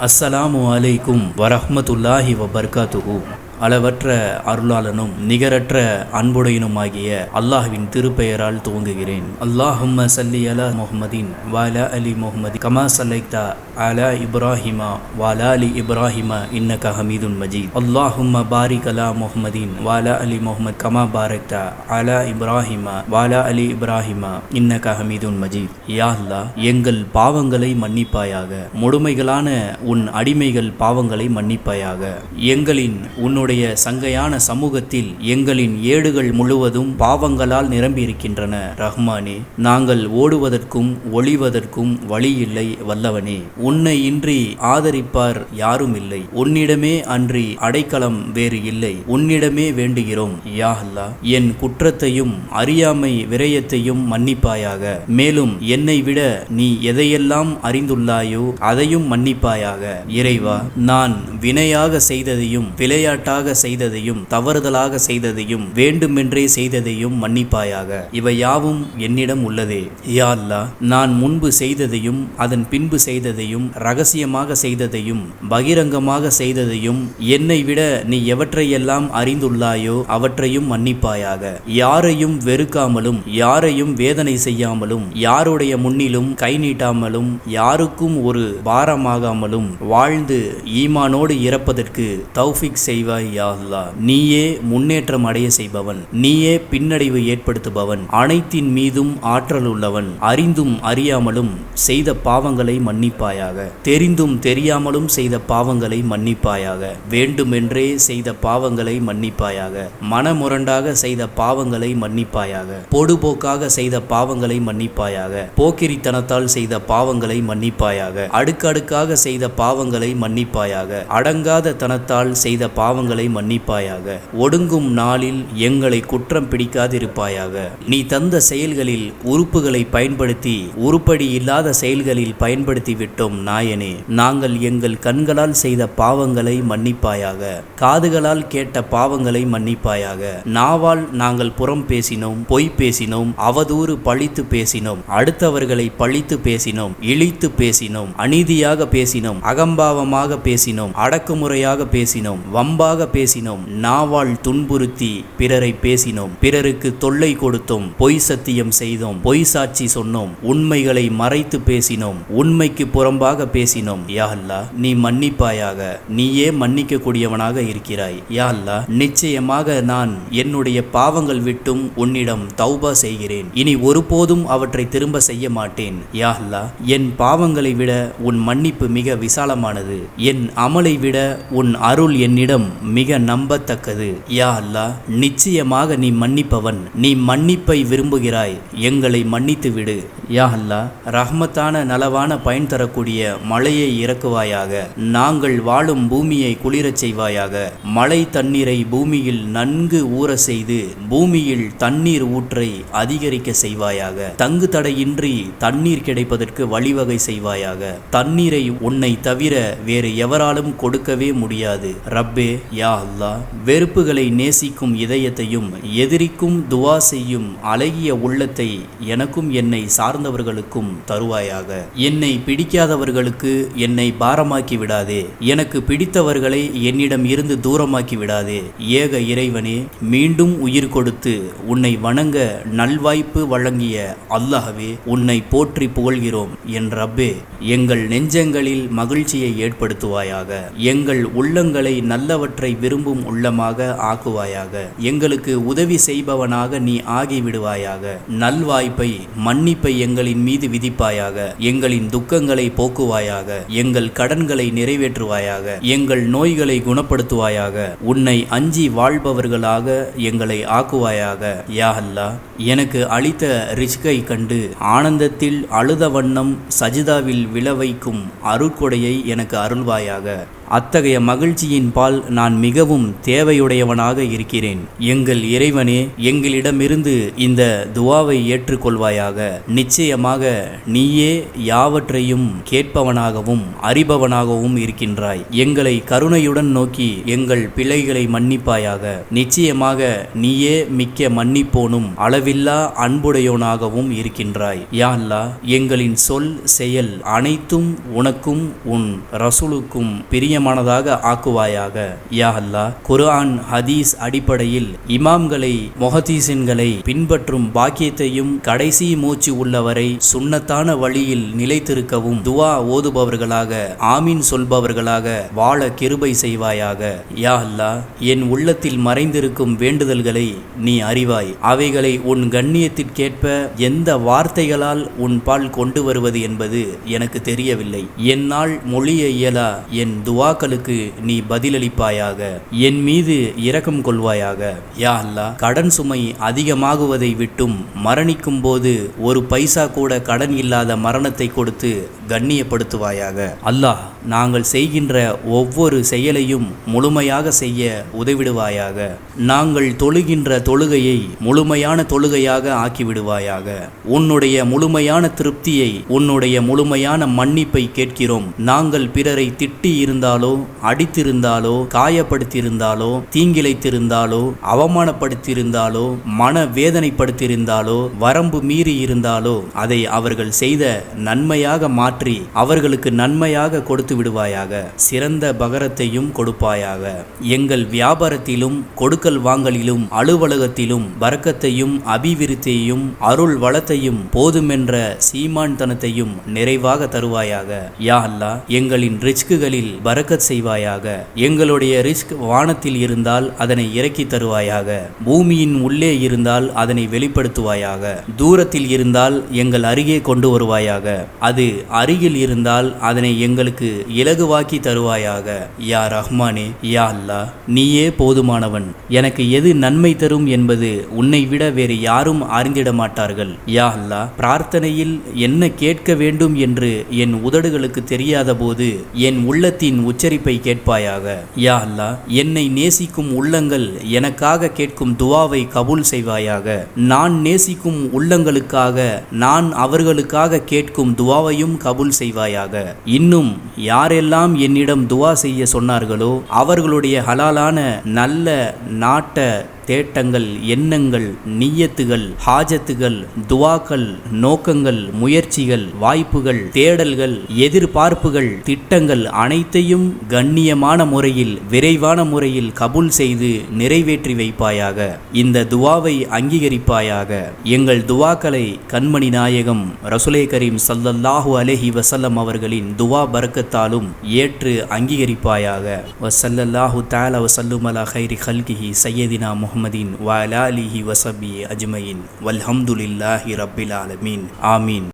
அஸ்ஸலாமு அலைக்கும் வரஹ்மத்துல்லாஹி வபர்காத்துஹு. அளவற்ற அருளாளனும் நிகரற்ற அன்புடையனுமாகிய அல்லாஹ்வின் திருப்பெயரால் துவங்குகிறேன். அல்லாஹும்ம சல்லி அலா முஹம்மதின் வஅலா அலி முஹம்மதி கமா ஸல்லைத அலா இப்ராஹிம வஅலா அலி இப்ராஹிம இன்னக ஹமீதுன் மஜீத். அல்லாஹும்ம பாரிக் அலா முஹம்மதின் வஅலா அலி முஹம்மத் கமா பாரக்த அலா இப்ராஹிம வஅலா அலி இப்ராஹிம இன்னக ஹமீதுன் மஜீத். யா அல்லாஹ், எங்கள் பாவங்களை மன்னிப்பாயாக. முழுமைகளான உன் அடிமைகள் பாவங்களை மன்னிப்பாயாக. எங்களின் உன்னுடைய சங்கையான சமூகத்தில் எங்களின் ஏடுகள் முழுவதும் பாவங்களால் நிரம்பியிருக்கின்றன. ரஹ்மானே, நாங்கள் ஓடுவதற்கும் ஒளிவதற்கும் வழி இல்லை. வல்லவனே, உன்னை இன்றி ஆதரிப்பார் யாரும் இல்லை. உன்னிடமே அன்றி அடைக்கலம் வேறு இல்லை. உன்னிடமே வேண்டுகிறோம். யா அல்லாஹ், என் குற்றத்தையும் அறியாமை விரயத்தையும் மன்னிப்பாயாக. மேலும் என்னை விட நீ எதையெல்லாம் அறிந்துள்ளாயோ அதையும் மன்னிப்பாயாக. இறைவா, நான் வினையாக செய்ததையும் விளையாட்டாக செய்ததையும் தவறுதலாக செய்ததையும் வேண்டுமென்றே செய்ததையும் மன்னிப்பாயாக. இவை யாவும் என்னிடம் உள்ளதே. யா அல்லாஹ், நான் முன்பு செய்ததையும் அதன் பின்பு செய்ததையும் ரகசியமாக செய்ததையும் பகிரங்கமாக செய்ததையும் என்னை விட நீ எவற்றையெல்லாம் அறிந்துள்ளாயோ அவற்றையும் மன்னிப்பாயாக. யாரையும் வெறுக்காமலும் யாரையும் வேதனை செய்யாமலும் யாருடைய முன்னிலும் கை நீட்டாமலும் யாருக்கும் ஒரு பாரமாகாமலும் வாழ்ந்து ஈமானோடு இறப்பதற்கு தௌஃபிக் செய்வாய். யா அல்லாஹ், நீயே முன்னேற்றம் அடைய செய்பவன், நீயே பின்னடைவு ஏற்படுத்துபவன், அனைத்தின் மீதும் ஆற்றல் உள்ளவன். அறிந்தும் அறியாமலும் செய்த பாவங்களை மன்னிப்பாயாக. தெரிந்தும் தெரியாமலும் செய்த பாவங்களை மன்னிப்பாயாக. வேண்டுமென்றே செய்த பாவங்களை மன்னிப்பாயாக. மனமுரண்டாக செய்த பாவங்களை மன்னிப்பாயாக. பொடுபோக்காக செய்த பாவங்களை மன்னிப்பாயாக. போக்கிரித்தனத்தால் செய்த பாவங்களை மன்னிப்பாயாக. அடுக்கடுக்காக செய்த பாவங்களை மன்னிப்பாயாக. அடங்காத தனத்தால் செய்த பாவங்களை மன்னிப்பாயாக. ஒடுங்கும் நாளில் எங்களை குற்றம் பிடிக்காதிருப்பாயாக. நீ தந்த செயல்களில் உறுப்புகளை பயன்படுத்தி உருப்படி இல்லாத செயல்களில் பயன்படுத்தி விட்டோம் நாயனே. நாங்கள் எங்கள் கண்களால் செய்த பாவங்களை மன்னிப்பாயாக. காதுகளால் கேட்ட பாவங்களை மன்னிப்பாயாக. நாவால் நாங்கள் புறம் பேசினோம், பொய் பேசினோம், அவதூறு பழித்து பேசினோம், அடுத்தவர்களை பழித்து பேசினோம், இழித்து பேசினோம், அநீதியாக பேசினோம், அகம்பாவமாக பேசினோம், அடக்குமுறையாக பேசினோம், வம்பாக பேசினோம், நாவால் துன்புறுத்தி பிறரை பேசினோம், பிறருக்கு தொல்லை கொடுத்தோம், பொய் சத்தியம் செய்தோம், பொய் சாட்சி சொன்னோம், உண்மைகளை மறைத்து பேசினோம், உண்மைக்கு புறம்பாக பேசினோம். யா அல்லாஹ், நீ மன்னிப்பாயாக. நீயே மன்னிக்க கூடியவனாக இருக்கிறாய். யா அல்லாஹ், நிச்சயமாக நான் என்னுடைய பாவங்கள் விட்டும் உன்னிடம் தௌபா செய்கிறேன். இனி ஒருபோதும் அவற்றை திரும்ப செய்ய மாட்டேன். யா அல்லாஹ், என் பாவங்களை விட உன் மன்னிப்பு மிக விசாலமானது. என் அமலை விட உன் அருள் என்னிடம் மிக நம்பத்தக்கது. யா அல்லாஹ், நிச்சயமாக நீ மன்னிப்பவன். நீ மன்னிப்பை விரும்புகிறாய். எங்களை மன்னித்து விடு. யா அல்லாஹ், ரஹ்மத்தான நலவான பயன் தரக்கூடிய மழையை இறக்குவாயாக. நாங்கள் வாழும் பூமியை குளிரச் செய்வாயாக. மழை தண்ணீரை பூமியில் நன்கு ஊற செய்து பூமியில் தண்ணீர் ஊற்றை அதிகரிக்க செய்வாயாக. தங்கு தடையின்றி தண்ணீர் கிடைப்பதற்கு வழிவகை செய்வாயாக. தண்ணீரை உன்னை தவிர வேறு எவராலும் கொடுக்கவே முடியாது. ரப்பே, யா அல்லாஹ், வெறுப்புகளை நேசிக்கும் இதயத்தையும் எதிரிக்கும் துவா செய்யும் அழகிய உள்ளத்தை எனக்கும் என்னை சார்ந்தவர்களுக்கும் தருவாயாக. என்னை பிடிக்காதவர்களுக்கு என்னை பாரமாக்கி விடாதே. எனக்கு பிடித்தவர்களை என்னிடம் இருந்து தூரமாக்கி விடாதே. ஏக இறைவனே, மீண்டும் உயிர் கொடுத்து உன்னை வணங்க நல்வாய்ப்பு வழங்கிய அல்லாஹ்வே, உன்னை போற்றி புகழ்கிறோம். என் ரப்பே, எங்கள் நெஞ்சங்களில் மகிழ்ச்சியை ஏற்படுத்துவாயாக. எங்கள் உள்ளங்களை நல்லவற்றை விரும்பும் உள்ளமாக ஆக்குவாயாக. எங்களுக்கு உதவி செய்பவனாக நீ ஆகிவிடுவாயாக. நல்வாய்ப்பை மன்னிப்பை எங்களின் மீது விதிப்பாயாக. எங்களின் துக்கங்களை போக்குவாயாக. எங்கள் கடன்களை நிறைவேற்றுவாயாக. எங்கள் நோய்களை குணப்படுத்துவாயாக. உன்னை அஞ்சி வாழ்பவர்களாக எங்களை ஆக்குவாயாக. யா அல்லாஹ், எனக்கு அளித்த ரிஸ்கை கண்டு ஆனந்தத்தில் அழுத வண்ணம் சஜிதாவில் விழ வைக்கும் அருட்கொடையை எனக்கு அருள்வாயாக. அத்தகைய மகிழ்ச்சியின் பால் நான் மிகவும் தேவையுடையவனாக இருக்கிறேன். எங்கள் இறைவனே, எங்களிடமிருந்து இந்த துவாவை ஏற்றுக்கொள்வாயாக. நிச்சயமாக நீயே யாவற்றையும் கேட்பவனாகவும் அறிபவனாகவும் இருக்கின்றாய். எங்களை கருணையுடன் நோக்கி எங்கள் பிழைகளை மன்னிப்பாயாக. நிச்சயமாக நீயே மிக்க மன்னிப்போனும் அளவில்லா அன்புடையோனாகவும் இருக்கின்றாய். யா அல்லாஹ், எங்களின் சொல் செயல் அனைத்தும் உனக்கும் உன் ரசூலுக்கும் பிரியமானதாக ஆக்குவாயாக. யா அல்லாஹ், குர்ஆன் ஹதீஸ் அடிப்படையில் இமாம்களை முஹதீஸின்களை பின்பற்றும் பாக்கியத்தையும் கடைசி மூச்சு உள்ளவரை சுன்னத்தான வழியில் நிலைத்திருக்கவும் துவா ஓதுபவர்களாக ஆமீன் சொல்பவர்களாக வாழ கிருபை செய்வாயாக. யா அல்லாஹ், என் உள்ளத்தில் மறைந்திருக்கும் வேண்டுதல்களை நீ அறிவாய். அவைகளை உன் கண்ணியத்திற்கேற்ப எந்த வார்த்தைகளால் உன் பால் கொண்டு வருவது என்பது எனக்கு தெரியவில்லை. என்னால் மொழிய இயலா என் துவாக்களுக்கு நீ பதிலளிப்பாயாக. என் மீது இரக்கம் கொள்வாயாக. யா அல்லாஹ், கடன் சுமை அதிகமாகுவதை விட்டும் மரணிக்கும் போது ஒரு பைசா கூட கடன் இல்லாத மரணத்தை கொடுத்து கண்ணியப்படுத்துவாயாக. அல்லாஹ், நாங்கள் செய்கின்ற ஒவ்வொரு செயலையும் முழுமையாக செய்ய உதவிடுவாயாக. நாங்கள் தொழுகின்ற தொழுகையை முழுமையான தொழுகையாக ஆக்கிவிடுவாயாக. உன்னுடைய முழுமையான திருப்தியை, உன்னுடைய முழுமையான மன்னிப்பை கேட்கிறோம். நாங்கள் பிறரை திட்டி இருந்தாலோ, அடித்திருந்தாலோ, காயப்படுத்தியிருந்தாலோ, தீங்கிழைத்திருந்தாலோ, அவமானப்படுத்தியிருந்தாலோ, மன வேதனைப்படுத்தியிருந்தாலோ, வரம்பு மீறி இருந்தாலோ அதை அவர்கள் செய்த நன்மையாக மாற்றி அவர்களுக்கு நன்மையாக கொடுத்து விடுவாயாக. சிறந்த பகரத்தையும் கொடுப்பாயாக. எங்கள் வியாபாரத்திலும் கொடுக்கல் வாங்கலிலும் அலுவலகத்திலும் பரக்கத்தையும் அபிவிருத்தியையும் அருள் வளத்தையும் போதுமென்ற சீமான்தனத்தையும் நிறைவாக தருவாயாக. யா அல்லாஹ், எங்களின் ரிஸ்குகளில் பரக்கத் செய்வாயாக. எங்களுடைய ரிஸ்க் வானத்தில் இருந்தால் அதனை இறக்கி தருவாயாக. பூமியின் உள்ளே இருந்தால் அதனை வெளிப்படுத்துவாயாக. தூரத்தில் இருந்தால் எங்கள் அருகே கொண்டு வருவாயாக. அது அருகில் இருந்தால் அதனை எங்களுக்கு இலகுவாக்கி தருவாயாக. யா ரஹ்மானே, யா அல்லாஹ், நீயே போதுமானவன். எனக்கு எது நன்மை தரும் என்பது உன்னை விட வேறு யாரும் அறிந்திட மாட்டார்கள். யா அல்லாஹ், பிரார்த்தனையில் என்ன கேட்க வேண்டும் என்று என் உதடுகளுக்கு தெரியாத போது என் உள்ளத்தின் உச்சரிப்பை கேட்பாயாக. யா அல்லாஹ், என்னை நேசிக்கும் உள்ளங்கள் எனக்காக கேட்கும் துவாவை கபூல் செய்வாயாக. நான் நேசிக்கும் உள்ளங்களுக்காக நான் அவர்களுக்காக கேட்கும் துவாவையும் கபூல் செய்வாயாக. இன்னும் யாரெல்லாம் என்னிடம் துவா செய்ய சொன்னார்களோ அவர்களுடைய ஹலாலான நல்ல நாட்ட தேட்டங்கள், எண்ணங்கள், நிய்யத்துகள், ஹாஜத்துகள், துவாக்கள், நோக்கங்கள், முயற்சிகள், வாய்ப்புகள், தேடல்கள், எதிர்பார்ப்புகள், திட்டங்கள் அனைத்தையும் கண்ணியமான முறையில் விரைவான முறையில் கபூல் செய்து நிறைவேற்றி வைப்பாயாக. இந்த துவாவை அங்கீகரிப்பாயாக. எங்கள் துவாக்களை கண்மணி நாயகம் ரசூலே கரீம் ஸல்லல்லாஹு அலைஹி வஸல்லம் அவர்களின் துவா பரக்கத்தாலும் ஏற்று அங்கீகரிப்பாயாக. வஸல்லல்லாஹு தஆலா வஸல்லம் அலா கைரி கல்கிஹி சய்யதினா முஹம்மதின் வ அலா ஆலிஹி வஸஹ்பிஹி அஜ்மஈன் வல்ஹம்துலில்லாஹி ரப்பில் ஆலமீன். ஆமீன்.